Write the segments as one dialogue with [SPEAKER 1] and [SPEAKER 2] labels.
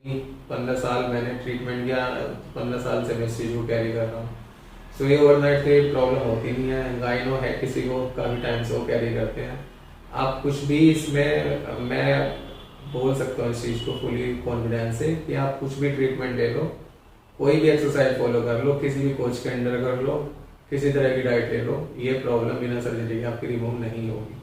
[SPEAKER 1] 15 साल मैंने ट्रीटमेंट किया, 15 साल से मैं इस चीज़ को कैरी कर रहा हूँ। सो ये ओवरनाइट से प्रॉब्लम होती नहीं है, गाइनो है किसी को काफ़ी टाइम से वो कैरी करते हैं। आप कुछ भी इसमें मैं बोल सकता हूँ इस चीज़ को फुली कॉन्फिडेंस से कि आप कुछ भी ट्रीटमेंट ले लो, कोई भी एक्सरसाइज फॉलो कर लो, किसी भी कोच के अंडर कर लो, किसी तरह की डाइट ले लो, ये प्रॉब्लम बिना सर्जरी के आपकी रिमूव नहीं होगी।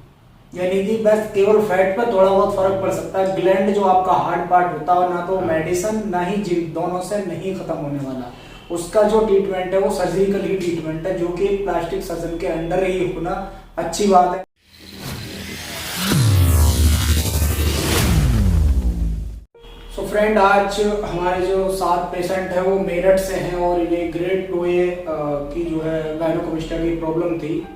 [SPEAKER 2] यानी कि बस केवल फैट पर थोड़ा बहुत फर्क पड़ सकता है, ग्लैंड जो आपका हार्ड पार्ट होता है ना तो मेडिसिन ना ही जिम दोनों से नहीं खत्म होने वाला। उसका जो ट्रीटमेंट है वो सर्जिकल ही ट्रीटमेंट है, जो कि प्लास्टिक सर्जन के अंडर ही होना अच्छी बात है। सो फ्रेंड, आज हमारे जो 7 पेशेंट हैं वो मेरठ से हैं और इन्हें ग्रेड 2A की जो है गायनोकोमेस्टिया की प्रॉब्लम थी।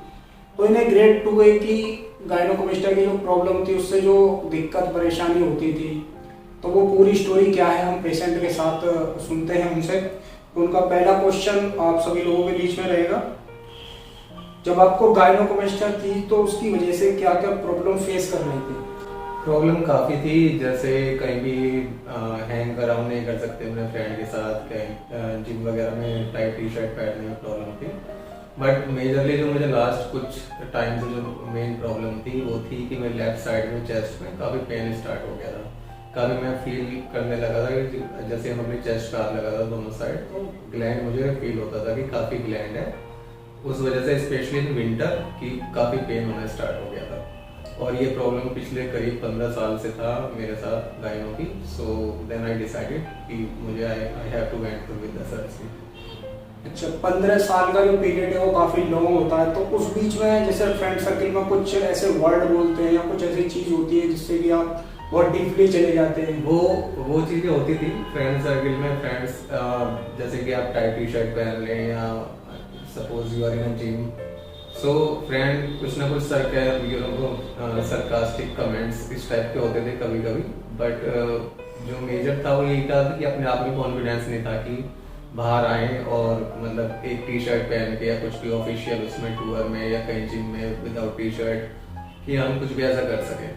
[SPEAKER 2] तो इन्हें ग्रेड 2A की गायनोकोमेस्टिया की जो प्रॉब्लम थी उससे जो दिक्कत परेशानी होती थी, तो वो पूरी स्टोरी क्या है हम पेशेंट के साथ सुनते हैं उनसे। तो उनका पहला क्वेश्चन आप सभी लोगों के बीच में रहेगा, जब आपको गायनोकोमेस्टिया थी तो उसकी वजह से क्या क्या प्रॉब्लम फेस कर रहे थे?
[SPEAKER 1] प्रॉब्लम काफ़ी थी, जैसे कहीं भी हैंग अराउंड नहीं कर सकते अपने फ्रेंड के साथ, कहीं जिम वगैरह में टाइट टी शर्ट पहनने में प्रॉब्लम थी। बट मेजरली जो मुझे लास्ट कुछ टाइम से जो मेन प्रॉब्लम थी वो थी कि मेरे लेफ्ट साइड में चेस्ट में काफ़ी पेन स्टार्ट हो गया था। काफ़ी मैं फील करने लगा था कि जैसे हम अपनी चेस्ट का हाथ लगा था दोनों साइड, तो ग्लैंड मुझे फील होता था कि काफ़ी ग्लैंड है। उस वजह से स्पेशली इन विंटर की काफ़ी पेन होना स्टार्ट हो गया था। और ये प्रॉब्लम पिछले करीब 15 साल से था मेरे साथ गायनों की। सो देन आई डिसाइडेड कि मुझे I have to went through with the surgery.
[SPEAKER 2] अच्छा, 15 साल का जो पीरियड है वो काफी लॉन्ग होता है, तो उस बीच में जैसे फ्रेंड सर्कल में कुछ ऐसे वर्ड बोलते हैं या कुछ ऐसी चीज होती है जिससे कि आप बहुत डीपली चले जाते हैं?
[SPEAKER 1] वो चीज़ें होती थी फ्रेंड सर्कल में। फ्रेंड्स जैसे कि आप टाइट टी शर्ट पहन लें या suppose you are in gym, so friend कुछ ना कुछ सरकास्टिक कमेंट्स इस टाइप के होते थे कभी कभी। बट जो मेजर था वो यही था कि अपने आप में कॉन्फिडेंस नहीं था कि बाहर आए और मतलब एक टी शर्ट पहन के या कुछ भी ऑफिशियल उसमें टूर में या कहीं जिम में विदाउट टी शर्ट कि हम कुछ भी ऐसा कर सके।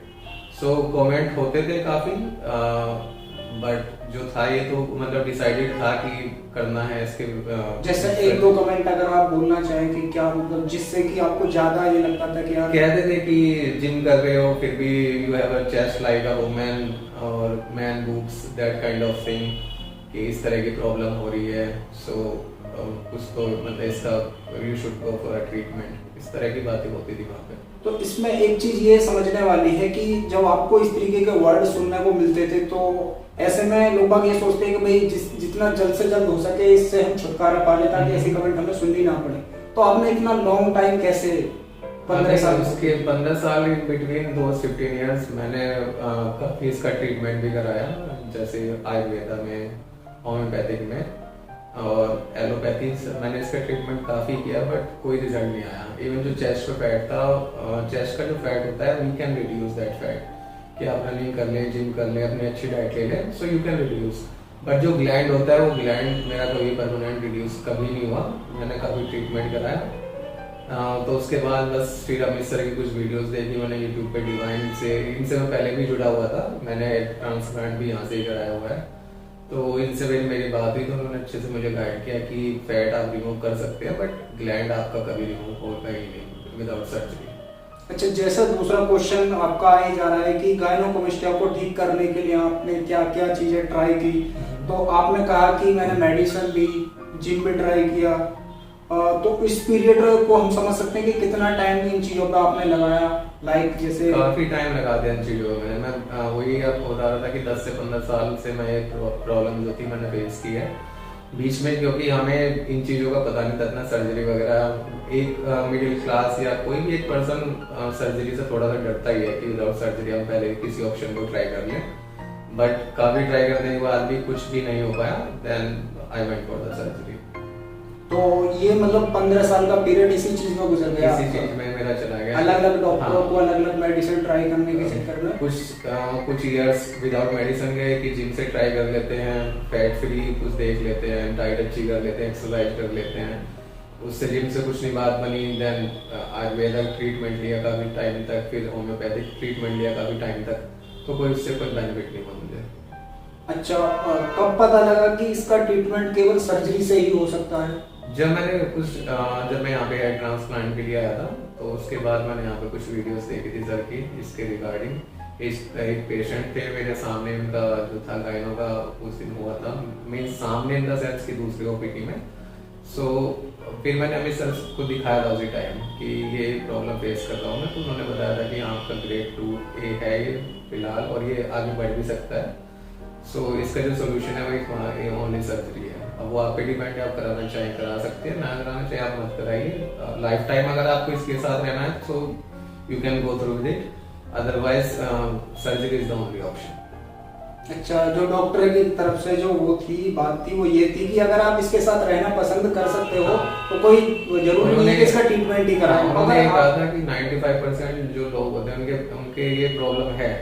[SPEAKER 1] सो कमेंट होते थे काफ़ी, बट जो था ये तो मतलब डिसाइडेड था कि करना है इसके।
[SPEAKER 2] जैसे 1-2 कमेंट अगर आप बोलना चाहें कि क्या मतलब जिससे कि आपको ज्यादा ये लगता था कि यार
[SPEAKER 1] कहते थे कि जिम कर रहे हो फिर भी you have a chest like a woman और man boobs that kind of thing, कि इस तरह की प्रॉब्लम हो रही है। सो कुछ तो मतलब इसका you should go for a treatment, इस तरह की बातें होती थी वहाँ पे।
[SPEAKER 2] तो इसमें एक चीज ये समझने वाली है कि जब आपको इस तरीके के वर्ड सुनने को मिलते थे तो ऐसे में लोग ये सोचते हैं कि भाई जितना जल्द से जल्द हो सके इससे हम छुटकारा पा लें ताकि ऐसी कमेंट हमें सुननी ना पड़े। तो आपने इतना लॉन्ग टाइम कैसे 15 साल
[SPEAKER 1] उसके 15 साल इन बिटवीन दोज 15 इयर्स मैंने काफ़ी इसका ट्रीटमेंट भी कराया, जैसे आयुर्वेदा में, होम्योपैथिक में और एलोपैथी। मैंने इसका ट्रीटमेंट काफ़ी किया बट कोई रिजल्ट नहीं आया। इवन जो चेस्ट पे फैट था, चेस्ट का जो फैट होता है we can reduce that fat, कि आप रनिंग कर लें, जिम कर लें, अपनी अच्छी डाइट ले लें, so you can reduce. But जो ग्लैंड होता है वो ग्लैंड मेरा कभी परमानेंट रिड्यूस कभी नहीं हुआ। मैंने काफ़ी ट्रीटमेंट कराया, तो उसके बाद बस फिर अमृतसर की कुछ वीडियोस देखी मैंने यूट्यूब पे डिवाइन से। इनसे मैं पहले भी जुड़ा हुआ था, मैंने ट्रांसप्लांट भी यहाँ से ही कराया हुआ है। तो इनसे मेरी बात हुई तो उन्होंने अच्छे से मुझे गाइड किया कि फैट आप रिमूव कर सकते हैं बट ग्लैंड आपका कभी रिमूव होगा ही नहीं विदाउट सर्जरी।
[SPEAKER 2] अच्छा, जैसा दूसरा क्वेश्चन आपका आ ही जा रहा है कि गायनोकोमेस्टिया को ठीक करने के लिए आपने क्या क्या चीजें ट्राई की? तो आपने कहा कि मैंने मेडिसिन भी, जिम भी ट्राई किया, तो इस पीरियड को हम समझ सकते हैं कि कितना टाइम इन चीजों पे आपने लगाया? लाइक जैसे
[SPEAKER 1] काफी टाइम लगा दिया इन चीजों में। मैं वही आपको बता रहा था कि 10 से 15 साल से मैं एक प्रॉब्लम जो थी मैंने फेस की है बीच में, क्योंकि हमें इन चीज़ों का पता नहीं था इतना सर्जरी वगैरह। एक मिडिल क्लास या कोई भी एक पर्सन सर्जरी से थोड़ा सा डरता ही है कि विदाउट सर्जरी हम पहले किसी ऑप्शन को ट्राई कर लें। बट काफ़ी ट्राई करने के बाद भी कुछ भी नहीं हो पाया, then I went for the surgery.
[SPEAKER 2] तो ये मतलब 15 साल का पीरियड इसी चीज में गुजर गया?
[SPEAKER 1] इसी चीज में मेरा चला गया।
[SPEAKER 2] अलग अलग डॉक्टरों को अलग अलग मेडिसिन ट्राई करने के चक्कर में
[SPEAKER 1] कुछ इयर्स विदाउट मेडिसिन गए कि जिम से ट्राई कर लेते हैं, फैट फ्री कुछ देख लेते हैं, डाइट अच्छी कर लेते हैं, एक्सरसाइज कर लेते हैं। उससे जिम से कुछ नहीं बात बनी, देन आयुर्वेदा ट्रीटमेंट लिया काफ़ी टाइम तक, फिर होम्योपैथिक ट्रीटमेंट लिया काफ़ी टाइम तक, तो कोई उससे कोई बेनिफिट नहीं हुआ मुझे।
[SPEAKER 2] अच्छा, कब पता लगा कि इसका ट्रीटमेंट केवल सर्जरी से ही हो सकता है?
[SPEAKER 1] जब मैं यहाँ पे हेड ट्रांसप्लांट के लिए आया था, तो उसके बाद मैंने यहाँ पे कुछ वीडियोस देखी थी सर की इसके रिगार्डिंग। एक पेशेंट थे मेरे सामने, उनका जो था गायनो का उस दिन हुआ था, मीन सामने इन द सेंस की दूसरी ओपीडी में। सो फिर मैंने अमित सर को दिखाया था उसी टाइम कि ये प्रॉब्लम फेस कर रहा हूँ मैं, तो उन्होंने बताया था कि आपका ग्रेड 2A है ये फिलहाल, और ये आगे बढ़ भी सकता है। सो इसका जो सोल्यूशन है वो ओनली सर्जरी है। अब वो आप पे डिपेंड है, आप कराना चाहें करा सकते हैं, ना कराना चाहें आप मत कराइए। लाइफ टाइम अगर आपको इसके साथ रहना है तो you can go through with it, otherwise surgery is the only option.
[SPEAKER 2] अच्छा, जो डॉक्टर की तरफ से जो वो थी बात थी वो ये थी कि अगर आप इसके साथ रहना पसंद कर सकते हो तो कोई जरूरी नहीं है कि इसका ट्रीटमेंट ही कराएं।
[SPEAKER 1] उन्होंने कहा था कि 95% जो लोग होते हैं उनके ये प्रॉब्लम है।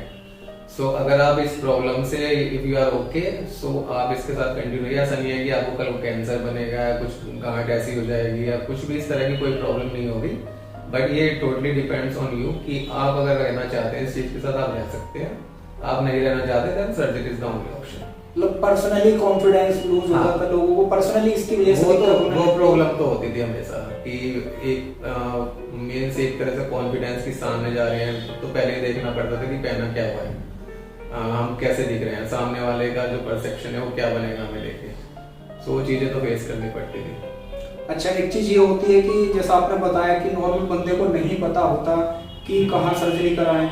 [SPEAKER 1] सो अगर आप इस प्रॉब्लम से इफ यू आर ओके, सो आप इसके साथ कंटिन्यू। ऐसा नहीं है कि आपको कल कैंसर बनेगा या कुछ गांठ ऐसी हो जाएगी या कुछ भी इस तरह की कोई प्रॉब्लम नहीं होगी, बट ये टोटली डिपेंड्स ऑन यू कि आप अगर रहना चाहते हैं इस चीज के साथ आप रह सकते हैं, आप नहीं रहना चाहते then surgery is the only option.
[SPEAKER 2] मतलब पर्सनली कॉन्फिडेंस लूज होता था लोगों को, पर्सनली इसकी वजह से
[SPEAKER 1] वो प्रॉब्लम तो होती थी हमेशा कि एक मींस एक तरह से कॉन्फिडेंस की सामने जा रहे हैं तो पहले देखना पड़ता था कि पहना क्या हुआ है, हम कैसे दिख रहे हैं, सामने वाले का जो परसेप्शन है वो क्या बनेगा हमें लेके। सो वो चीजें तो फेस करनी पड़ती थी।
[SPEAKER 2] अच्छा, एक चीज ये होती है कि जैसा आपने बताया कि नॉर्मल बंदे को नहीं पता होता कि कहाँ सर्जरी कराएं,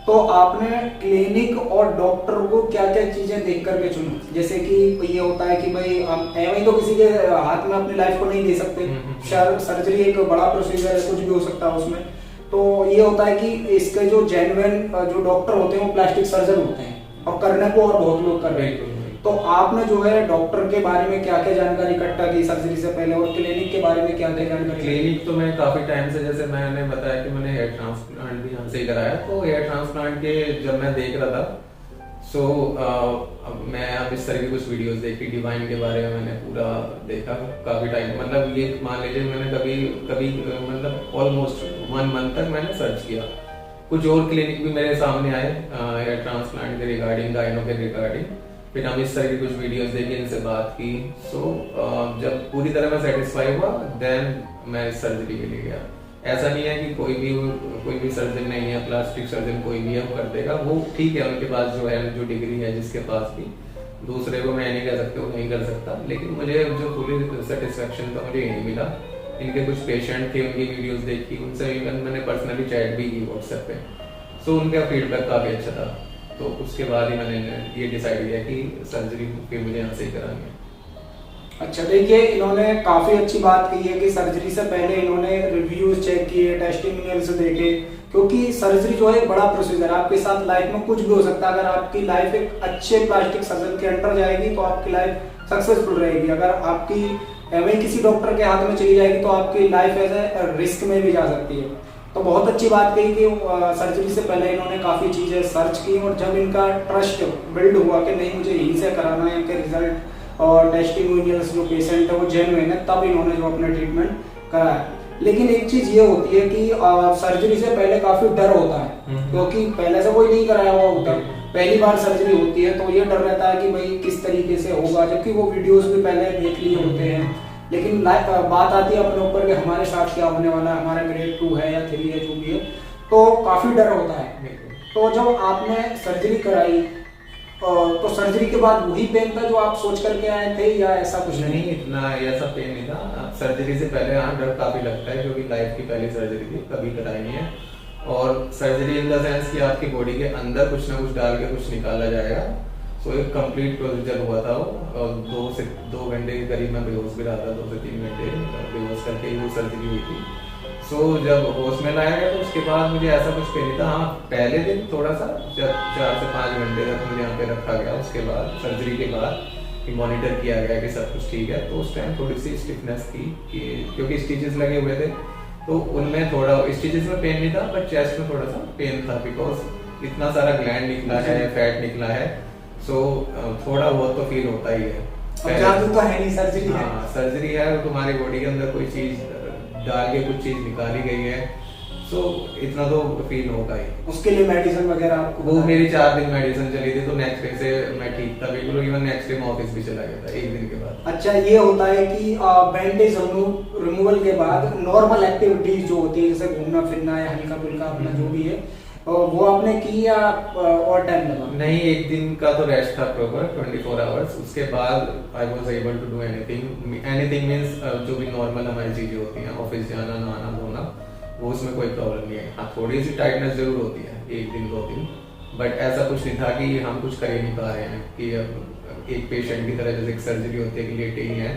[SPEAKER 2] तो आपने क्लिनिक और डॉक्टर को क्या क्या चीजें देख करके चुनी? जैसे कि ये होता है कि भाई हम एवं तो किसी के हाथ में अपनी लाइफ को नहीं दे सकते, सर्जरी एक बड़ा प्रोसीजर है, कुछ भी हो सकता है उसमें। तो ये होता है कि इसके जो जेन्युइन जो डॉक्टर होते हैं वो प्लास्टिक सर्जन होते हैं और करने को और बहुत लोग कर रहे हैं। तो आपने जो है डॉक्टर के बारे में क्या क्या जानकारी इकट्ठा की सर्जरी से पहले, और क्लिनिक के बारे में क्या क्या जानकारी?
[SPEAKER 1] क्लिनिक तो मैं काफी टाइम से, जैसे मैंने बताया कि मैंने हेयर ट्रांसप्लांट भी यहाँ से ही कराया, तो हेयर ट्रांसप्लांट के जब मैं देख रहा था सो मैं अब इस तरह की कुछ वीडियोस देखी, डिवाइन के बारे में मैंने पूरा देखा काफी टाइम, मतलब ये मान लीजिए मैंने कभी मतलब ऑलमोस्ट 1 मंथ तक मैंने सर्च किया। कुछ और क्लिनिक भी मेरे सामने आए हेयर ट्रांसप्लांट के रिगार्डिंग, गायनो के रिगार्डिंग, फिर हम इस तरह की कुछ वीडियोस देखी, इनसे बात की। सो जब पूरी तरह मैं सेटिस्फाई हुआ देन मैं सर्जरी के लिए गया। ऐसा नहीं है कि कोई भी सर्जन नहीं है, प्लास्टिक सर्जन कोई भी है वो कर देगा, वो ठीक है, उनके पास जो है जो डिग्री है जिसके पास भी, दूसरे को मैं नहीं कह सकता वो नहीं कर सकता, लेकिन मुझे जो पूरी सेटिस्फेक्शन था मुझे यही मिला। इनके कुछ पेशेंट थे, उनकी वीडियोस देखी, उनसे इवन मैंने पर्सनली चैट भी की व्हाट्सएप पे, सो उनका फीडबैक काफी अच्छा था। तो उसके बाद ही मैंने ये डिसाइड किया कि सर्जरी फिर मुझे यहाँ से ही करानी है।
[SPEAKER 2] अच्छा, देखिए इन्होंने काफी अच्छी बात की है कि सर्जरी से पहले इन्होंने रिव्यूज चेक किए, टेस्टिमोनियल्स देखे, क्योंकि सर्जरी जो है बड़ा प्रोसीजर, आपके साथ लाइफ में कुछ भी हो सकता है। अगर आपकी लाइफ एक अच्छे प्लास्टिक सर्जन के अंडर जाएगी तो आपकी लाइफ सक्सेसफुल रहेगी, अगर आपकी वही किसी डॉक्टर के हाथ में चली जाएगी तो आपकी लाइफ एज ए रिस्क में भी जा सकती है। तो बहुत अच्छी बात कही कि सर्जरी से पहले इन्होंने काफी चीजें सर्च की, और जब इनका ट्रस्ट बिल्ड हुआ कि नहीं मुझे यहीं से कराना है, इनके रिजल्ट और टेस्टिमोनियल्स जो पेशेंट है वो जेन्युइन है, तब इन्होंने जो अपने ट्रीटमेंट कराया। लेकिन एक चीज ये होती है कि सर्जरी से पहले काफी डर होता है, क्योंकि पहले से कोई नहीं कराया हुआ होता, पहली बार सर्जरी होती है तो ये डर रहता है कि भाई किस तरीके से होगा, जबकि वो वीडियोस भी पहले देख लिए होते हैं। लेकिन बात आती है अपने ऊपर कि हमारे साथ क्या होने वाला है, हमारा ग्रेड 2 है या 3 है जो भी है, तो काफी डर होता है। तो जब आपने सर्जरी कराई तो सर्जरी के बाद वही पेन था जो आप सोच करके आए थे या ऐसा कुछ
[SPEAKER 1] नहीं? इतना ऐसा पेन नहीं था। सर्जरी से पहले हाँ डर काफी लगता है, क्योंकि लाइफ की पहली सर्जरी थी, कभी कराई नहीं है। और सर्जरी इन द सेंस कि आपकी बॉडी के अंदर कुछ ना कुछ डाल के कुछ निकाला जाएगा। सो एक कंप्लीट प्रोसीजर हुआ था वो, और 2 से 2 घंटे के करीब मैं बेहोश भी रहा था, 2 से 3 घंटे बेहोश करके ही वो सर्जरी हुई थी। सो जब होश में लाया गया तो उसके बाद मुझे ऐसा कुछ फील नहीं था। हाँ, पहले दिन थोड़ा सा 4 से 5 घंटे तक मुझे यहाँ पे रखा गया, उसके बाद सर्जरी के बाद मॉनिटर किया गया कि सब कुछ ठीक है। तो उस टाइम थोड़ी सी स्टिफनेस थी कि क्योंकि स्टिचेस लगे हुए थे, तो उनमें थोड़ा स्टिचेस में पेन नहीं था, बट चेस्ट में थोड़ा सा पेन था, बिकॉज इतना सारा ग्लैंड निकला है, फैट निकला है। सो थोड़ा बहुत तो फील होता ही है।
[SPEAKER 2] जादू तो है नहीं, सर्जरी है।
[SPEAKER 1] हाँ, सर्जरी है, तुम्हारी बॉडी के अंदर कोई चीज डाल के कुछ चीज निकाली गई है। सो इतना तो फील होगा ही।
[SPEAKER 2] उसके लिए मेडिसिन वगैरह आपको
[SPEAKER 1] वो मेरी 4 दिन मेडिसिन चली थी, तो नेक्स्ट डे से मैं ठीक था बिल्कुल। इवन नेक्स्ट डे मैं ऑफिस भी चला गया था 1 दिन के बाद।
[SPEAKER 2] अच्छा, ये होता है कि बैंडेज रिमूवल के बाद नॉर्मल एक्टिविटीज जो होती है जैसे घूमना फिरना या हल्का फुल्का अपना जो भी है वो आपने की या और टाइम लगा?
[SPEAKER 1] नहीं, 1 दिन का तो रेस्ट था प्रॉपर 24 आवर्स। उसके बाद I was able to do anything. Anything means जो भी नॉर्मल हमारी चीजें होती हैं, ऑफिस जाना, नहाना धोना, वो उसमें कोई प्रॉब्लम नहीं है। हाँ, थोड़ी सी टाइटनेस जरूर होती है 1 दिन 2 दिन, बट ऐसा कुछ नहीं था कि हम कुछ कर ही नहीं पा रहे हैं कि एक पेशेंट की तरह जैसे एक सर्जरी होती है कि लेटे ही है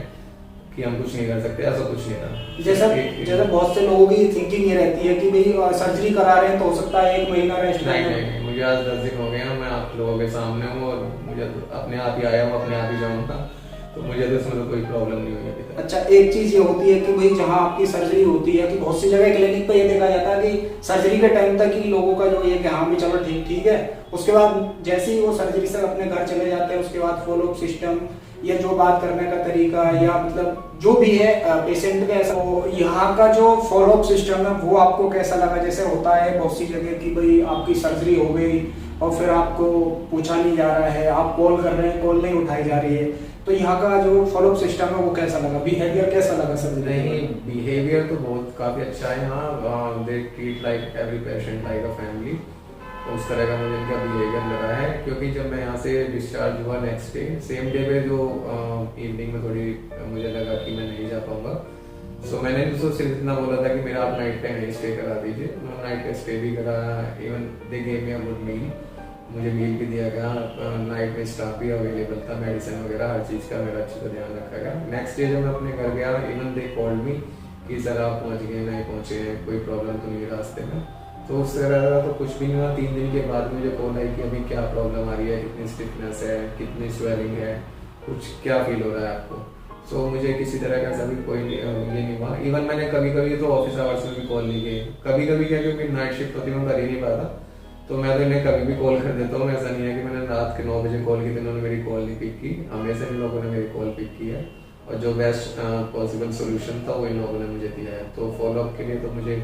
[SPEAKER 1] कि हम कुछ नहीं कर सकते, ऐसा कुछ नहीं था।
[SPEAKER 2] जैसे बहुत से लोगों की थिंकिंग ये रहती है कि भाई सर्जरी करा रहे हैं तो हो सकता है 1 महीना रेस्ट।
[SPEAKER 1] नहीं, मुझे आज 10 दिन हो गए हैं, मैं आप लोगों के सामने हूँ और मुझे अपने आप ही आया हूँ, अपने आप ही जाऊँगा, तो मुझे तो इसमें तो कोई प्रॉब्लम नहीं हुई अभी तक।
[SPEAKER 2] अच्छा, एक चीज ये होती है कि भाई जहाँ आपकी सर्जरी होती है कि बहुत सी जगह क्लिनिक पे ये देखा जाता है कि सर्जरी के टाइम तक ही लोगों का जो ये कि हाँ भी चलो ठीक है, उसके बाद जैसे ही वो सर्जरी से अपने घर चले जाते हैं उसके बाद फॉलोअप सिस्टम या जो बात करने का तरीका या मतलब जो भी है पेशेंट का ऐसा, वो यहाँ का जो फॉलोअप सिस्टम है वो आपको कैसा लगा? जैसे होता है बहुत सी जगह कि भाई आपकी सर्जरी हो गई और फिर आपको पूछा नहीं जा रहा है, आप कॉल कर रहे हैं, कॉल नहीं उठाई जा रही है, तो यहाँ का जो फॉलोअप सिस्टम है वो कैसा लगा? बिहेवियर कैसा लगा सर?
[SPEAKER 1] नहीं, बिहेवियर तो बहुत काफी अच्छा है यहाँ। They treat like every patient like a family. उस तरह का मुझे इनका बिहेवियर लगा है, क्योंकि जब मैं यहाँ से डिस्चार्ज हुआ नेक्स्ट डे, सेम डे पे जो इवनिंग में थोड़ी मुझे लगा कि मैं नहीं जा पाऊंगा, सो मैंने उसको सिर्फ इतना बोला था कि मेरा आप नाइट पे नहीं स्टे करा दीजिए। मैं नाइट पे स्टे भी करा, even they gave me a good meal, मुझे मील भी दिया गया, नाइट में स्टाफ भी अवेलेबल था, मेडिसिन वगैरह हर चीज़ का मेरा अच्छे से ध्यान रखा गया। नेक्स्ट डे जब मैं अपने घर गया, इवन दे कॉल्ड मी कि सर आप पहुँच गए, नहीं पहुँचे, कोई प्रॉब्लम तो नहीं रास्ते में, तो उस तरह का तो कुछ भी नहीं हुआ। 3 दिन के बाद मुझे कॉल आई कि अभी क्या प्रॉब्लम आ रही है, कितनी स्टिफनेस है, कितनी स्वेलिंग है, कुछ क्या फील हो रहा है आपको। सो मुझे किसी तरह का सभी कोई ये नहीं हुआ। इवन मैंने कभी कभी तो ऑफिस आवर्स में भी कॉल नहीं किए, कभी कभी क्या, क्योंकि नाइट शिफ्ट होती मैं कर ही नहीं पाता, तो मैं तो इन्हें कभी भी कॉल कर देता हूँ। ऐसा नहीं है कि मैंने रात के 9 बजे कॉल की तो इन्होंने मेरी कॉल नहीं पिक की, हमेशा इन लोगों ने मेरी कॉल पिक की है और जो बेस्ट पॉसिबल सोल्यूशन था वो इन लोगों ने मुझे दिया है। तो फॉलोअप के लिए तो मुझे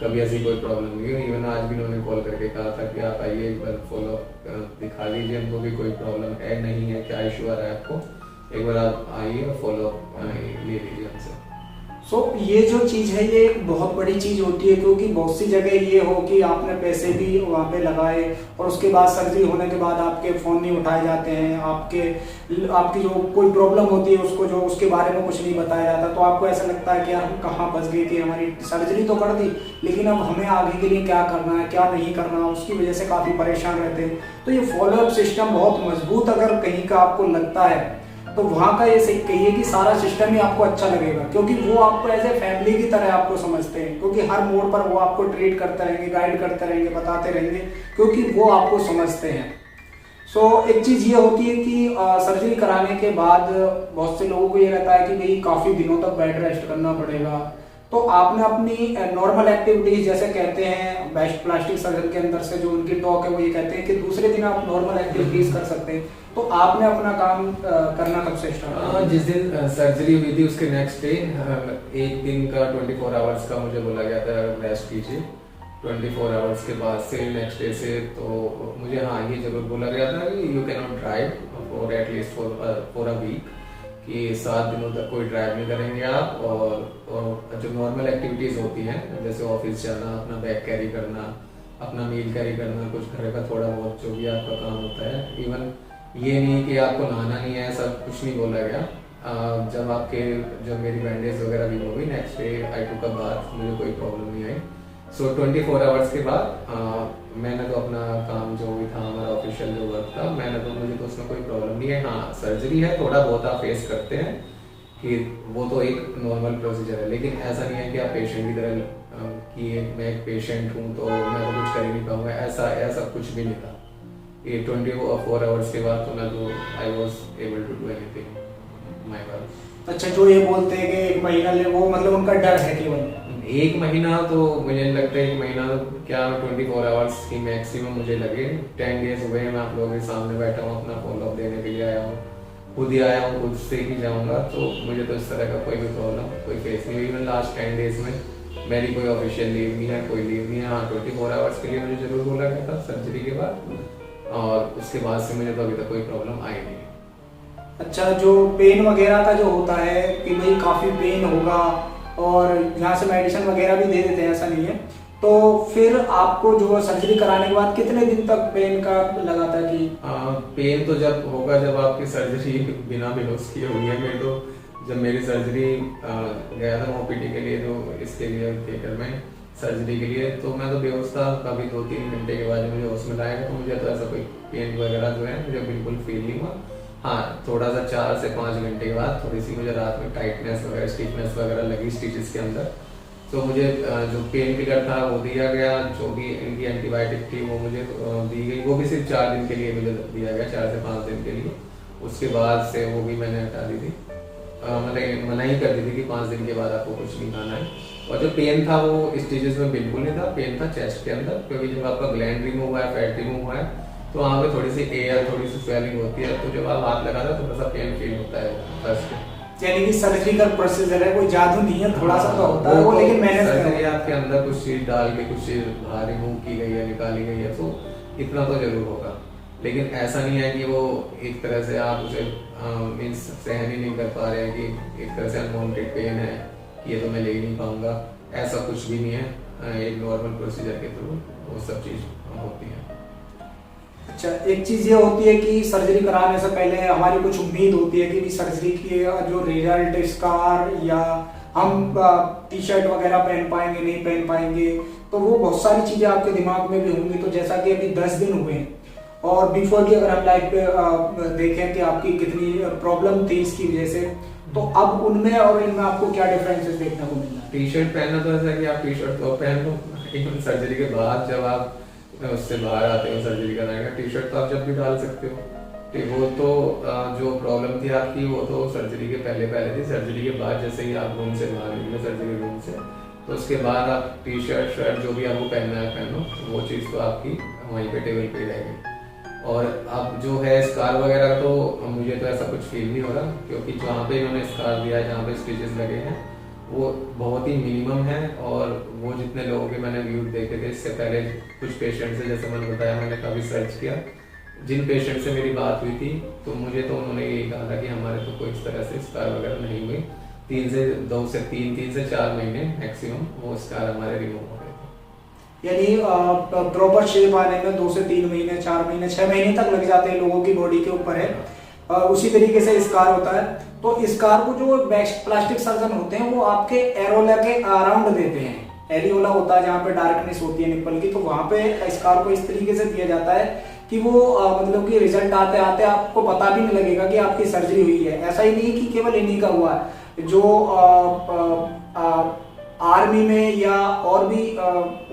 [SPEAKER 1] कभी ऐसी कोई प्रॉब्लम नहीं हुई। इवन आज भी उन्होंने कॉल करके कहा था कि आप आइए एक बार फॉलोअप दिखा लीजिए, हमको भी कोई प्रॉब्लम है नहीं है, क्या इशू आ रहा है आपको, एक बार आप आइए और फॉलोअप ले लीजिए हमसे।
[SPEAKER 2] सो ये जो चीज़ है ये एक बहुत बड़ी चीज़ होती है, क्योंकि बहुत सी जगह ये हो कि आपने पैसे भी वहाँ पे लगाए और उसके बाद सर्जरी होने के बाद आपके फ़ोन नहीं उठाए जाते हैं, आपकी जो कोई प्रॉब्लम होती है उसको जो उसके बारे में कुछ नहीं बताया जाता, तो आपको ऐसा लगता है कि यार हम कहाँ फंस गए कि हमारी सर्जरी तो कर दी लेकिन अब हमें आगे के लिए क्या करना है, क्या नहीं करना, उसकी वजह से काफ़ी परेशान रहते हैं। तो ये फॉलोअप सिस्टम बहुत मजबूत अगर कहीं का आपको लगता है तो वहाँ का ये सही कहिए कि सारा सिस्टम ही आपको अच्छा लगेगा, क्योंकि वो आपको एज ए फैमिली की तरह आपको समझते हैं, क्योंकि हर मोड़ पर वो आपको ट्रीट करते रहेंगे, गाइड करते रहेंगे, बताते रहेंगे, क्योंकि वो आपको समझते हैं। सो एक चीज़ ये होती है कि सर्जरी कराने के बाद बहुत से लोगों को ये रहता है कि भाई काफ़ी दिनों तक बेड रेस्ट करना पड़ेगा, तो आपने अपनी नॉर्मल एक्टिविटीज जैसे कहते हैं बेस्ट प्लास्टिक सर्जन के अंदर से जो उनकी टॉक है वो ये कहते हैं कि दूसरे दिन आप नॉर्मल एक्टिविटीज कर सकते हैं, तो आपने अपना काम करना कब से स्टार्ट किया?
[SPEAKER 1] जिस दिन सर्जरी हुई थी उसके नेक्स्ट डे 1 दिन का 24 आवर्स का मुझे बोला गया था रेस्ट कीजिए। 24 आवर्स के बाद से नेक्स्ट डे से तो मुझे हाँ ये जरूर बोला गया था कि you can not drive for at least for a week, कि 7 दिनों तक कोई ड्राइव नहीं करेंगे आप, और जो नॉर्मल एक्टिविटीज होती हैं जैसे ऑफिस जाना, अपना बैग कैरी करना, अपना मील कैरी करना, कुछ घर का थोड़ा बहुत जो भी आपका काम होता है, इवन ये नहीं कि आपको नहाना नहीं है, सब कुछ नहीं बोला गया। जब मेरी बैंडेज वगैरह भी हो गई next day I took a bath, मुझे कोई प्रॉब्लम नहीं आई। सो 24 आवर्स के बाद मैंने तो अपना काम जो भी था हमारा ऑफिशियल जो वर्क था मुझे तो उसमें कोई प्रॉब्लम नहीं है। हाँ सर्जरी है, थोड़ा बहुत आप फेस करते हैं कि वो तो एक नॉर्मल प्रोसीजर है, लेकिन ऐसा नहीं है कि आप पेशेंट की तरह कि मैं एक पेशेंट हूँ तो मैं तो कुछ कर ही नहीं पाऊंगा, ऐसा कुछ भी नहीं था। ये 24 आवर्स के बाद तो मैं तो I was able to do anything my work.
[SPEAKER 2] अच्छा, जो ये बोलते हैं कि 1 महीना ले, वो मतलब उनका डर है केवल
[SPEAKER 1] 1 महीना, तो मुझे नहीं लगता 1 महीना क्या 24 आवर्स की मैक्सिमम मुझे लगे। 10 डेज हुए मैं आप लोगों के सामने बैठा हूँ, अपना फॉलोअप देने के लिए आया हूँ, खुद ही आया हूँ, खुद से ही जाऊँगा, तो मुझे तो इस तरह का कोई भी प्रॉब्लम कोई फेस नहीं हुई। इवन लास्ट 10 डेज में मेरी कोई ऑफिशियल लीव नहीं है, कोई लीव नहीं है। हाँ, 24 आवर्स के लिए मुझे जरूर बोला गया था सर्जरी के बाद, और उसके बाद से मुझे तो अभी तक कोई प्रॉब्लम आई नहीं।
[SPEAKER 2] अच्छा, जो पेन वगैरह का जो होता है कि भाई काफ़ी पेन होगा और यहाँ से मेडिसिन वगैरह भी दे देते हैं, ऐसा नहीं है, तो फिर आपको जो सर्जरी कराने के बाद कितने दिन तक पेन का लगा था कि?
[SPEAKER 1] पेन तो जब होगा जब आपकी सर्जरी बिना बेहोश किए हुई है। मैं तो जब मेरी सर्जरी गया था ओपीडी के लिए, जो इसके लिए थिएटर में सर्जरी के लिए, तो मैं तो बेहोश था। कभी 2-3 घंटे के बाद जब मुझे होश में लाया तो मुझे तो ऐसा कोई पेन वगैरह जो है मुझे बिल्कुल फील नहीं हुआ। हाँ, थोड़ा सा 4 से 5 घंटे के बाद थोड़ी सी मुझे रात में टाइटनेस वगैरह, स्टिफनेस वगैरह लगी स्टिचेस के अंदर। तो मुझे जो पेन किलर था वो दिया गया, जो भी इनकी एंटीबायोटिक थी वो मुझे दी गई। वो भी सिर्फ 4 दिन के लिए मुझे दिया गया, 4 से 5 दिन के लिए। उसके बाद से वो भी मैंने हटा दी थी, मतलब मना ही कर दी थी कि 5 दिन के बाद आपको कुछ नहीं खाना है। और जो पेन था वो स्टेजेस में बिल्कुल नहीं था, पेन था चेस्ट के अंदर, क्योंकि जब आपका ग्लैंड रिमूव हुआ है, फैट रिमूव हुआ है, तो वहाँ पे थोड़ी सी एयर, थोड़ी सी स्वेलिंग होती है। तो जब आप हाथ लगाते हो थोड़ा सा पेन फील होता है फर्स्ट।
[SPEAKER 2] यानी कि सर्जिकल प्रोसीजर है, कोई जादू नहीं है, थोड़ा सा तो होता है वो, लेकिन मैंने
[SPEAKER 1] सर्जरी आपके अंदर कुछ चीज डाल के कुछ चीज बाहर रिमूव की गई है, निकाली गई है, तो इतना तो जरूर होगा। लेकिन ऐसा नहीं है कि वो एक तरह से आप उसे मीन्स सहन ही नहीं कर पा रहे हैं कि एक तरह से अनवांटेड पेन है कि ये तो मैं ले ही नहीं पाऊंगा, ऐसा कुछ भी नहीं है। एक नॉर्मल प्रोसीजर के थ्रू वो सब चीज होती है।
[SPEAKER 2] अच्छा, एक चीज ये होती है कि सर्जरी कराने से पहले हमारी कुछ उम्मीद होती है कि सर्जरी की जो रिजल्ट, स्कार, या हम टी शर्ट वगैरह पहन पाएंगे नहीं पहन पाएंगे, तो वो बहुत सारी चीजें आपके दिमाग में भी होंगी। तो जैसा कि अभी 10 दिन हुए और बिफोर की अगर हम लाइफ पे देखें कि आपकी कितनी प्रॉब्लम थी इसकी वजह से, तो अब उनमें और इनमें आपको क्या डिफरेंसेस देखने को मिल रहा है?
[SPEAKER 1] टी शर्ट पहनना तो ऐसा है कि आप टी शर्ट तो पहन लो, लेकिन सर्जरी के बाद जब आप उससे बाहर आते हो सर्जरी कराने का, टी शर्ट तो आप जब भी डाल सकते हो। वो तो जो प्रॉब्लम थी आपकी वो तो सर्जरी के पहले थी। सर्जरी के बाद जैसे ही आप रूम से बाहर निकले सर्जरी रूम से, तो उसके बाद आप टी शर्ट जो भी आपको पहनना है पहनो, वो चीज़ तो आपकी वहीं पे टेबल पे रहेगी। और अब जो है स्कार वगैरह का तो मुझे तो ऐसा कुछ फील नहीं हो रहा, क्योंकि जहाँ पे इन्होंने स्कार दिया है, जहाँ पे स्टिचेस लगे हैं, वो बहुत ही मिनिमम है। और वो जितने लोगों के मैंने व्यू देखे थे इससे पहले, कुछ पेशेंट से, जैसे मैंने बताया, मैंने काफ़ी सर्च किया, जिन पेशेंट से मेरी बात हुई थी तो मुझे तो उन्होंने यही कहा था कि हमारे तो कोई इस तरह से स्कार वगैरह नहीं हुई। 3 से 4 महीने मैक्सिमम वो स्कार हमारे रिमूव हो गए थे।
[SPEAKER 2] यानी प्रॉपर शेप आने में 2 से 3 महीने, 4 महीने, 6 महीने तक लग जाते हैं, लोगों की बॉडी के ऊपर है। उसी तरीके से स्कार होता है। तो स्कार को जो प्लास्टिक सर्जन होते हैं वो आपके एरोला के अराउंड देते हैं। एरियोला होता है जहाँ पे डार्कनेस होती है निप्पल की, तो वहां पे स्कार को इस तरीके से दिया जाता है कि वो मतलब कि रिजल्ट आते आते आपको पता भी नहीं लगेगा कि आपकी सर्जरी हुई है। ऐसा ही नहीं कि केवल इन्हीं का हुआ है, जो आर्मी में या और भी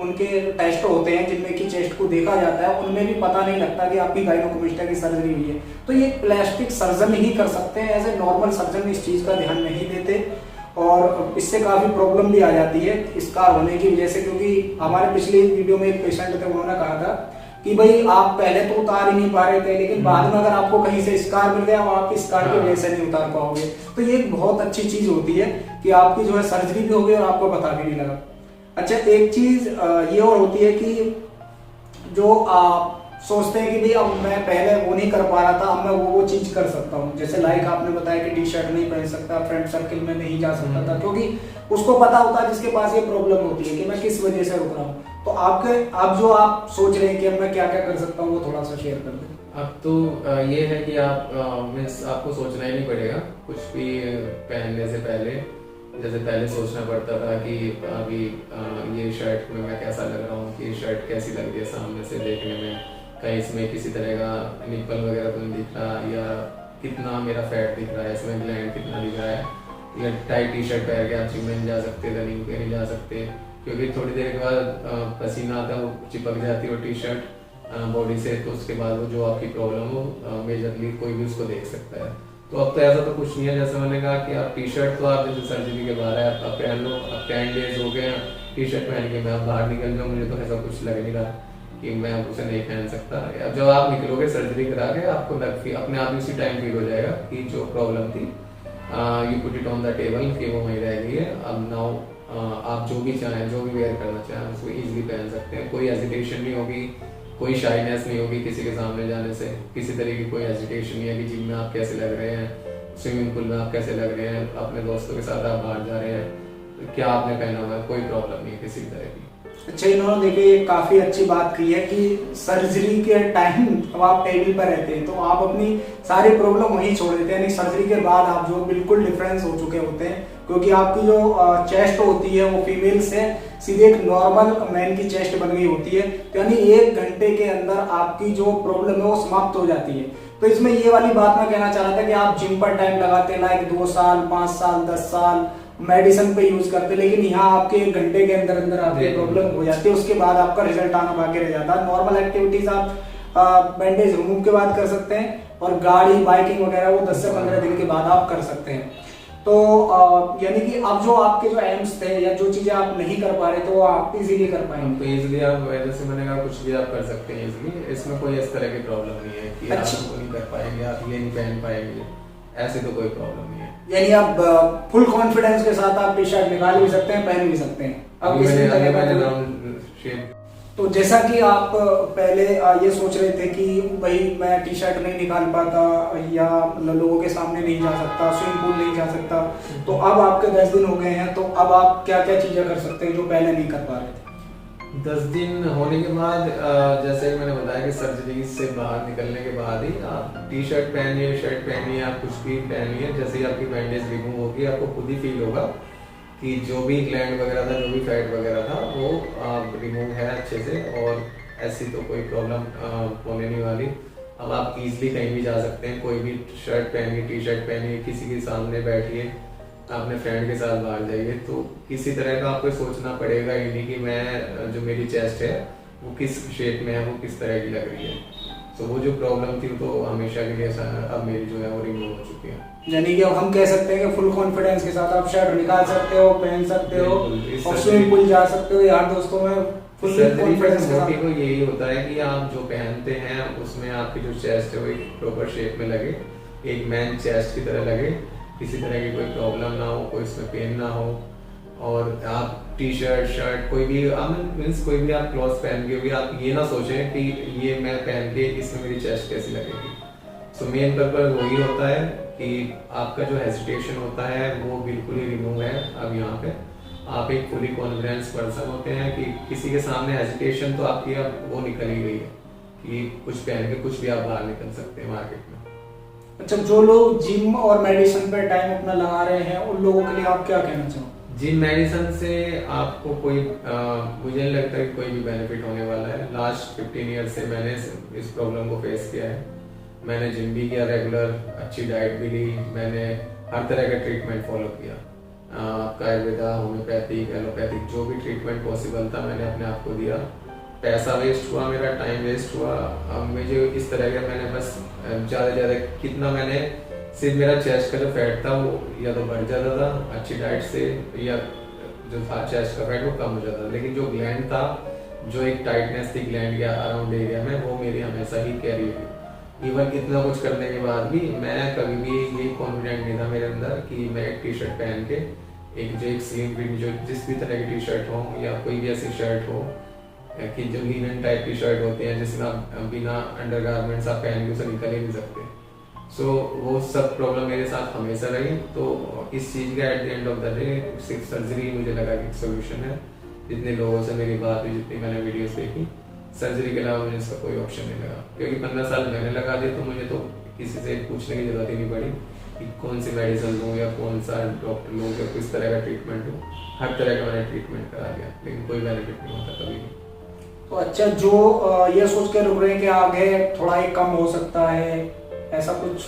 [SPEAKER 2] उनके टेस्ट होते हैं जिनमें कि चेस्ट को देखा जाता है, उनमें भी पता नहीं लगता कि आपकी गायनोकोमास्टिया की सर्जरी हुई है। तो ये प्लास्टिक सर्जन ही कर सकते हैं, ऐसे नॉर्मल सर्जन इस चीज का ध्यान नहीं देते और इससे काफी प्रॉब्लम भी आ जाती है स्कार होने की वजह से। क्योंकि हमारे पिछले वीडियो में एक पेशेंट थे, उन्होंने कहा था कि भाई आप पहले तो उतार ही नहीं पा रहे थे, लेकिन बाद में अगर आपको कहीं से स्कार मिल गया आप स्कार की वजह से नहीं उतार पाओगे। तो ये एक बहुत अच्छी चीज होती है कि आपकी जो है सर्जरी भी हो गई और आपको पता भी नहीं लगा। अच्छा, एक चीज ये और होती है कि जो आप सोचते हैं कि भाई अब मैं पहले वो नहीं कर पा रहा था, अब मैं वो चीज कर सकता हूँ। जैसे लाइक आपने बताया कि टी शर्ट नहीं पहन सकता, फ्रेंड सर्किल में नहीं जा सकता था, क्योंकि उसको पता होता है जिसके पास ये प्रॉब्लम होती है कि मैं किस वजह से रुक रहा हूँ। तो आप जो आप सोच रहे हैं कि अब मैं क्या क्या कर सकता हूँ, वो थोड़ा सा शेयर कर दें।
[SPEAKER 1] अब तो ये है कि आप मीन्स आपको सोचना ही नहीं पड़ेगा कुछ भी पहनने से पहले। जैसे पहले सोचना पड़ता था कि अभी ये शर्ट में मैं कैसा लग रहा हूँ, कि ये शर्ट कैसी लग रही है सामने से देखने में, कहीं इसमें किसी तरह का निप्पल वगैरह तो नहीं दिख रहा, या कितना मेरा फैट दिख रहा है, इसमें ग्लैंड कितना दिख रहा है, या टाइट टी शर्ट पहन के आप जिम में नहीं जा सकते, रनिंग पे नहीं जा सकते, क्योंकि थोड़ी देर के बाद पसीना आता है, वो चिपक जाती है वो टी शर्ट बॉडी से, तो उसके बाद वो जो आपकी प्रॉब्लम हो मेजरली कोई भी उसको देख सकता है। तो अब तो ऐसा तो कुछ नहीं है। जैसे मैंने कहा कि आप टी शर्ट तो आप जैसे सर्जरी के बाद है आप पहन लो, अब 10 डेज हो गए टी शर्ट पहन के मैं अब बाहर निकल जाऊँ, मुझे तो ऐसा कुछ लग नहीं रहा कि मैं अब उसे नहीं पहन सकता। अब जब आप निकलोगे सर्जरी करा के, आपको अपने आप उसी टाइम फील हो जाएगा कि जो प्रॉब्लम थी you put it on the table कि वो वहीं रह गई है। अब नाउ आप जो भी चाहें, जो भी वेयर करना चाहें उसको इजीली पहन सकते हैं। कोई हेजिटेशन नहीं होगी, कोई शाइनेस नहीं होगी किसी के सामने जाने से, किसी तरह की कोई हेजिटेशन नहीं है कि जिम में आप कैसे लग रहे हैं, स्विमिंग पूल में आप कैसे लग रहे हैं, अपने दोस्तों के साथ आप बाहर जा रहे हैं तो क्या आपने पहना हुआ है, कोई प्रॉब्लम नहीं है किसी तरह की।
[SPEAKER 2] अच्छा, इन्होंने देखिए ये काफी अच्छी बात की है कि सर्जरी के टाइम अब आप टेबल पर रहते हैं तो आप अपनी सारी प्रॉब्लम वहीं छोड़ देते हैं, यानी सर्जरी के बाद आप जो बिल्कुल डिफरेंस हो चुके होते हैं, क्योंकि आपकी जो चेस्ट होती है वो फीमेल से सीधे एक नॉर्मल मैन की चेस्ट बन गई होती है। तो यानी 1 घंटे के अंदर आपकी जो प्रॉब्लम है वो समाप्त हो जाती है। तो इसमें ये वाली बात मैं कहना चाह रहा था कि आप जिम पर टाइम लगाते हैं, लाइक 2 साल, 5 साल, 10 साल मेडिसिन पे यूज करते, लेकिन यहाँ आपके 1 घंटे के अंदर अंदर आपकी प्रॉब्लम हो जाती है, उसके बाद आपका रिजल्ट आना बाकी रह जाता है। नॉर्मल एक्टिविटीज आप बैंडेज रिमूव के बाद कर सकते हैं, और गाड़ी बाइकिंग वगैरह वो 10 से 15 दिन के बाद आप कर सकते हैं। तो यानी कि अब जो आपके जो एम्स थे या जो चीजें आप नहीं कर पा रहे थे वो आप इजीली कर पाएंगे।
[SPEAKER 1] तो इजीली आप, जैसे मैंने कहा, कुछ भी आप कर सकते हैं इजीली। इसमें कोई इस तरह की प्रॉब्लम नहीं है कि आप वो नहीं कर पाएंगे, आप ये नहीं पहन पाएंगे, ऐसे तो कोई प्रॉब्लम नहीं है।
[SPEAKER 2] यानी आप फुल कॉन्फिडेंस के साथ आप टी शर्ट निकाल भी सकते हैं, पहन भी सकते हैं। अब
[SPEAKER 1] मैंने
[SPEAKER 2] तो जैसा कि आप पहले ये सोच रहे थे कि भाई मैं टी शर्ट नहीं निकाल पाता या लोगों के सामने नहीं जा सकता, स्विमिंग पूल नहीं जा सकता, तो अब आपके 10 दिन हो गए हैं, तो अब आप क्या क्या चीजें कर सकते हैं जो पहले नहीं कर पा रहे थे?
[SPEAKER 1] 10 दिन होने के बाद, जैसे मैंने बताया कि सर्जरी से बाहर निकलने के बाद ही आप टी शर्ट पहनिए, शर्ट पहनिए, आप कुछ भी पहनिए, जैसे ही आपकी बैंडेज रिमूव होगी आपको खुद ही फील होगा कि जो भी ग्लैंड वगैरह था, जो भी फैट वगैरह था वो रिमूव है अच्छे से, और ऐसी तो कोई प्रॉब्लम होने नहीं वाली। अब आप इजीली कहीं भी जा सकते हैं, कोई भी शर्ट पहनिए, टी शर्ट पहनिए, किसी के सामने बैठिए, अपने फ्रेंड के साथ बाहर जाइए, तो किसी तरह का आपको सोचना पड़ेगा ही नहीं कि मैं, जो मेरी चेस्ट है वो किस शेप में है, वो किस तरह की लग रही है। तो वो जो प्रॉब्लम थी तो हमेशा के लिए अब मेरी जो है वो रिमूव हो चुकी है।
[SPEAKER 2] यानी कि अब हम कह सकते हैं कि फुल कॉन्फिडेंस के साथ आप शर्ट निकाल सकते हो, पहन सकते हो, और स्विमिंग पूल जा सकते हो, यार दोस्तों में फुल कॉन्फिडेंस के साथ।
[SPEAKER 1] यही होता है कि आप जो पहनते हैं उसमें आपकी जो चेस्ट है वो एक प्रॉपर शेप में लगे, एक मैन चेस्ट की तरह लगे, किसी तरह की कोई प्रॉब्लम ना हो, कोई इसमें पेन ना हो, और आप टी शर्ट, शर्ट, कोई भी मीन्स कोई भी आप क्लॉथ पहन के भी आप ये ना सोचें कि ये मैं पहन के इसमें मेरी चेस्ट कैसी लगेगी। सो मेन पर्पज वही होता है कि आपका जो हेजिटेशन होता है वो बिल्कुल ही रिमूव है। अब यहाँ पे आप एक फुली कॉन्फिडेंस पर्सन होते हैं कि किसी के सामने हेजिटेशन तो आपकी अब वो निकल ही गई है कि कुछ पहन के कुछ भी आप बाहर निकल सकते हैं मार्केट में।
[SPEAKER 2] अच्छा, जो लोग जिम और मेडिसिन पे टाइम अपना लगा रहे हैं उन लोगों के लिए आप क्या कहना चाहोगे?
[SPEAKER 1] जिम मेडिसिन से आपको कोई मुझे नहीं लगता कि कोई भी बेनिफिट होने वाला है। लास्ट 15 ईयर से मैंने इस प्रॉब्लम को फेस किया है। मैंने जिम भी किया, रेगुलर अच्छी डाइट भी ली, मैंने हर तरह का ट्रीटमेंट फॉलो किया, आयुर्वेदा, होम्योपैथिक, एलोपैथिक, जो भी ट्रीटमेंट पॉसिबल था मैंने अपने आप को दिया। पैसा वेस्ट हुआ, मेरा टाइम वेस्ट हुआ। मुझे इस तरह का मैंने बस ज़्यादा से ज़्यादा कितना मैंने, सिर्फ मेरा चेस्ट का जो फैट था वो या तो बढ़ जाता था अच्छी डाइट से, या जो था चेस्ट का फैट वो कम हो जाता था, लेकिन जो ग्लैंड था, जो एक टाइटनेस थी ग्लैंड के अराउंड एरिया में, वो मेरी हमेशा ही कैरी हुई। इवन इतना कुछ करने के बाद भी मैं कभी भी ये कॉन्फिडेंट नहीं था मेरे अंदर कि मैं एक टी शर्ट पहन के, एक जो एक स्लिम फिट, जो जिस भी तरह की टी शर्ट हो या कोई भी ऐसी शर्ट हो कि जो लिनन टाइप की शर्ट होती है जिसमें आप बिना अंडरगारमेंट्स आप पहन के उसे निकल ही नहीं सकते। सो वो सब प्रॉब्लम मेरे साथ हमेशा रही। तो इस चीज़ का at the end of the day सिर्फ सर्जरी मुझे लगा कि सोल्यूशन है। जितने लोगों से मेरी बात हुई, जितनी मैंने वीडियोस देखी, सर्जरी के अलावा मुझे इसका कोई ऑप्शन नहीं लगा, क्योंकि 15 साल मैंने लगा दिया तो मुझे तो किसी से पूछने की जरूरत ही नहीं पड़ी कि कौन सी मेडिसिन लूँ या कौन सा डॉक्टर लूँ या किस तरह का ट्रीटमेंट लूँ। हर तरह का मैंने ट्रीटमेंट करा लिया, लेकिन कोई बेनिफिट नहीं होता कभी भी।
[SPEAKER 2] तो अच्छा, जो ये सोच के रुक रहे हैं कि आगे थोड़ा ही कम हो सकता है, ऐसा कुछ?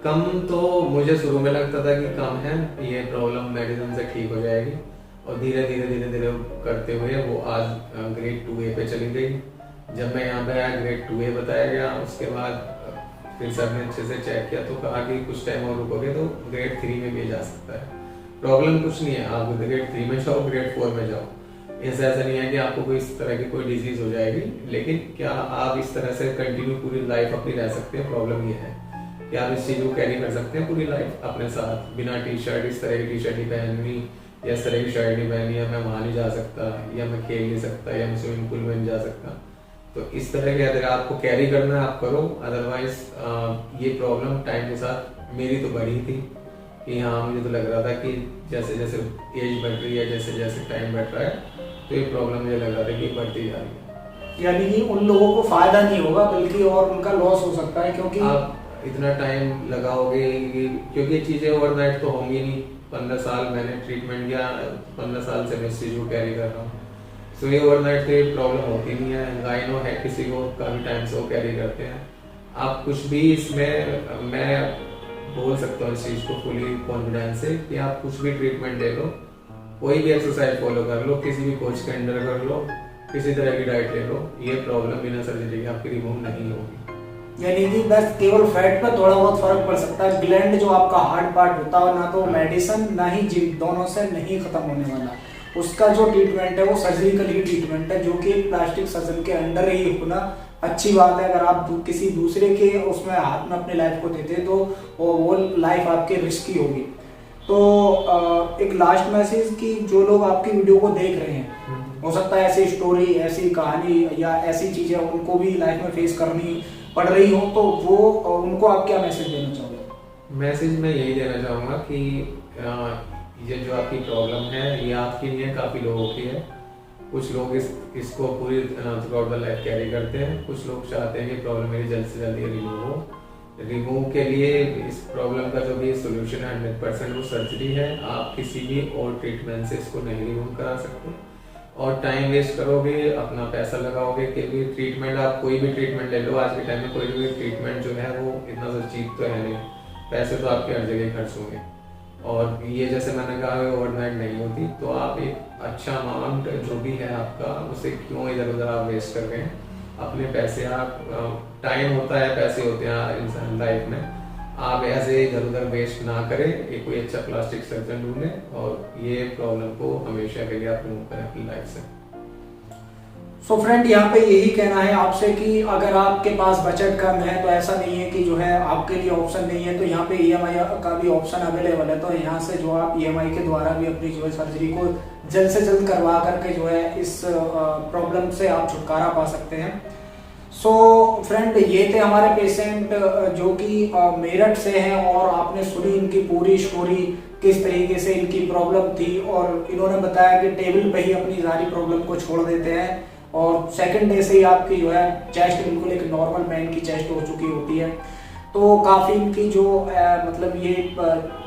[SPEAKER 1] कम तो मुझे शुरू में लगता था कि कम है, ये प्रॉब्लम मेडिसिन से ठीक हो जाएगी, और धीरे धीरे करते हुए वो आज ग्रेड 2A पे चली गई। जब मैं यहाँ पे आया ग्रेड 2A बताया गया, उसके बाद फिर सर ने अच्छे से चेक किया तो कहा कि कुछ टाइम और रुकोगे तो ग्रेड 3 में भी जा सकता है। प्रॉब्लम कुछ नहीं है, आप ग्रेड 3 में जाओ, ग्रेड 4 में जाओ, ऐसा नहीं है कि आपको कोई इस तरह की कोई डिजीज हो जाएगी, लेकिन क्या आप इस तरह से कंटिन्यू पूरी लाइफ अपनी रह सकते हैं, प्रॉब्लम ये है। कि आप इस चीज को कैरी कर सकते हैं पूरी लाइफ अपने साथ, बिना टी शर्ट, इस तरह की टी शर्ट नहीं पहननी या इस तरह की शर्ट नहीं पहननी, या मैं वहां नहीं जा सकता, या मैं खेल नहीं सकता, या मैं स्विमिंग पूल में नहीं जा सकता। तो इस तरह के अगर आपको कैरी करना है आप करो, अदरवाइज ये प्रॉब्लम टाइम के साथ मेरी तो बढ़ी थी कि हाँ, मुझे तो लग रहा था कि जैसे जैसे एज बढ़ रही है, जैसे जैसे टाइम बढ़ रहा है, तो ये प्रॉब्लम मुझे लग रहा था कि बढ़ती जा रही है।
[SPEAKER 2] यानी कि उन लोगों को फायदा नहीं होगा बल्कि और उनका लॉस हो सकता है, क्योंकि
[SPEAKER 1] आप इतना टाइम लगाओगे, क्योंकि ये चीजें ओवरनाइट तो होंगी नहीं। 15 साल मैंने ट्रीटमेंट किया, 15 साल से मैं इस चीज को कैरी कर रहा हूँ, तो ये ओवरनाइट तो ये प्रॉब्लम होती नहीं है। आई नो है किसी को काफी टाइम से वो कैरी करते हैं। आप कुछ भी इसमें, मैं बोल सकता हूँ इस चीज को फुली कॉन्फिडेंस से कि आप कुछ भी ट्रीटमेंट ले लो, कोई भी एक्सरसाइज फॉलो कर लो, किसी भी कोच के अंडर कर लो, किसी तरह की डाइट ले लो, ये प्रॉब्लम बिना सर्जरी के आपकी रिमूव नहीं होगी।
[SPEAKER 2] यानी कि बस केवल फैट पर थोड़ा बहुत फर्क पड़ सकता है, ग्लैंड जो आपका हार्ड पार्ट होता है ना, तो मेडिसिन ना ही जिम, दोनों से नहीं खत्म होने वाला। उसका जो ट्रीटमेंट है वो सर्जिकल ही ट्रीटमेंट है, जो कि प्लास्टिक सर्जन के अंडर ही होना अच्छी बात है। अगर आप किसी दूसरे के उसमें हाथ में अपनी लाइफ को देते तो वो लाइफ आपके रिस्की होगी। तो एक लास्ट मैसेज कि जो लोग आपकी वीडियो को देख रहे हैं, हो सकता है ऐसी स्टोरी, ऐसी कहानी या ऐसी चीजें उनको भी लाइफ में फेस करनी पड़ रही हो, तो वो उनको आप क्या मैसेज देना चाहोगे?
[SPEAKER 1] मैसेज मैं यही देना चाहूँगा कि ये जो आपकी प्रॉब्लम है ये आपकी नहीं है, काफ़ी लोगों की है। कुछ लोग इसको पूरी through out the life carry करते हैं। कुछ लोग चाहते हैं कि प्रॉब्लम मेरी जल्द से जल्द रिमूव हो। रिमूव के लिए इस प्रॉब्लम का जो भी सोल्यूशन है 100% वो सर्जरी है। आप किसी भी और ट्रीटमेंट से इसको नहीं रिमूव करा सकते, और टाइम वेस्ट करोगे, अपना पैसा लगाओगे कि भी ट्रीटमेंट, आप कोई भी ट्रीटमेंट ले लो, आज के टाइम में कोई भी ट्रीटमेंट जो है वो इतना सा चीप तो है नहीं, पैसे तो आपके हर जगह खर्च होंगे, और ये जैसे मैंने कहा ओवरनाइट नहीं होती। तो आप एक अच्छा अमाउंट जो भी है आपका, उसे क्यों इधर उधर आप वेस्ट कर रहे हैं अपने पैसे। आप टाइम होता है, पैसे होते हैं इंसान लाइफ में, आप ऐसे इधर उधर वेस्ट ना करें। एक कोई अच्छा प्लास्टिक सर्जन ढूंढें और ये प्रॉब्लम को हमेशा के लिए आप रिमूव करें अपनी लाइफ से।
[SPEAKER 2] सो फ्रेंड, यहाँ पे यही कहना है आपसे कि अगर आपके पास बजट कम है तो ऐसा नहीं है कि जो है आपके लिए ऑप्शन नहीं है, तो यहाँ पे ईएमआई का भी ऑप्शन अवेलेबल है। तो यहाँ से जो आप ईएमआई के द्वारा भी अपनी जो है सर्जरी को जल्द से जल्द करवा करके जो है इस प्रॉब्लम से आप छुटकारा पा सकते हैं। सो फ्रेंड, ये थे हमारे पेशेंट जो कि मेरठ से हैं, और आपने सुनी इनकी पूरी स्टोरी, किस तरीके से इनकी प्रॉब्लम थी, और इन्होंने बताया कि टेबल पे ही अपनी सारी प्रॉब्लम को छोड़ देते हैं, और सेकंड डे से ही आपकी जो है चेस्ट बिल्कुल एक नॉर्मल मैन की चेस्ट हो चुकी होती है। तो काफ़ी इनकी जो मतलब ये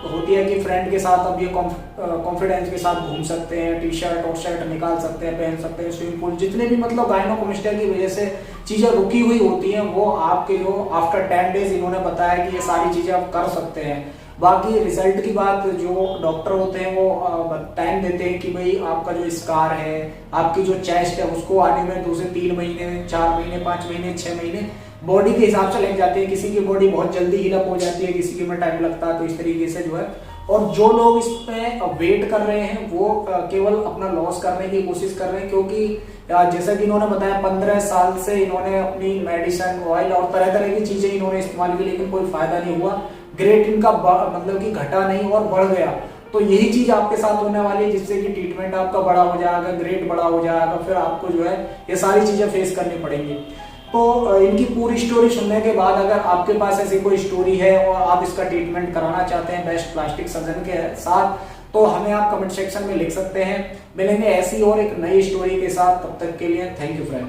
[SPEAKER 2] होती है कि फ्रेंड के साथ अब ये कॉन्फिडेंस के साथ घूम सकते हैं, टी शर्ट और शर्ट निकाल सकते हैं, पहन सकते हैं, स्विमिंग पूल, जितने भी मतलब गायनोकोमेस्टिया की वजह से चीज़ें रुकी हुई होती हैं वो आपके जो आफ्टर 10 डेज इन्होंने बताया कि ये सारी चीज़ें आप कर सकते हैं। बाकी रिजल्ट की बात जो डॉक्टर होते हैं वो टाइम देते हैं कि भाई आपका जो स्कार है, आपकी जो चेस्ट है, उसको आने में 2 से 3 महीने, 4 महीने, 5 महीने, 6 महीने बॉडी के हिसाब से लग जाते हैं। किसी की बॉडी बहुत जल्दी हील अप हो जाती है, किसी की में टाइम लगता है। तो इस तरीके से जो है, और जो लोग इस पे वेट कर रहे हैं वो केवल अपना लॉस करने की कोशिश कर रहे हैं, क्योंकि जैसा कि इन्होंने बताया 15 साल से इन्होंने अपनी मेडिसिन, ऑयल और तरह तरह की चीजें इन्होंने इस्तेमाल की, लेकिन कोई फायदा नहीं हुआ। ग्रेट इनका मतलब कि घटा नहीं और बढ़ गया। तो यही चीज आपके साथ होने वाली है, जिससे कि ट्रीटमेंट आपका बड़ा हो जाएगा, ग्रेट बड़ा हो जाएगा, फिर आपको जो है ये सारी चीजें फेस करनी पड़ेंगी। तो इनकी पूरी स्टोरी सुनने के बाद अगर आपके पास ऐसी कोई स्टोरी है और आप इसका ट्रीटमेंट कराना चाहते हैं बेस्ट प्लास्टिक सर्जन के साथ, तो हमें आप कमेंट सेक्शन में लिख सकते हैं। मिलेंगे ऐसी और एक नई स्टोरी के साथ, तब तक के लिए थैंक यू फ्रेंड।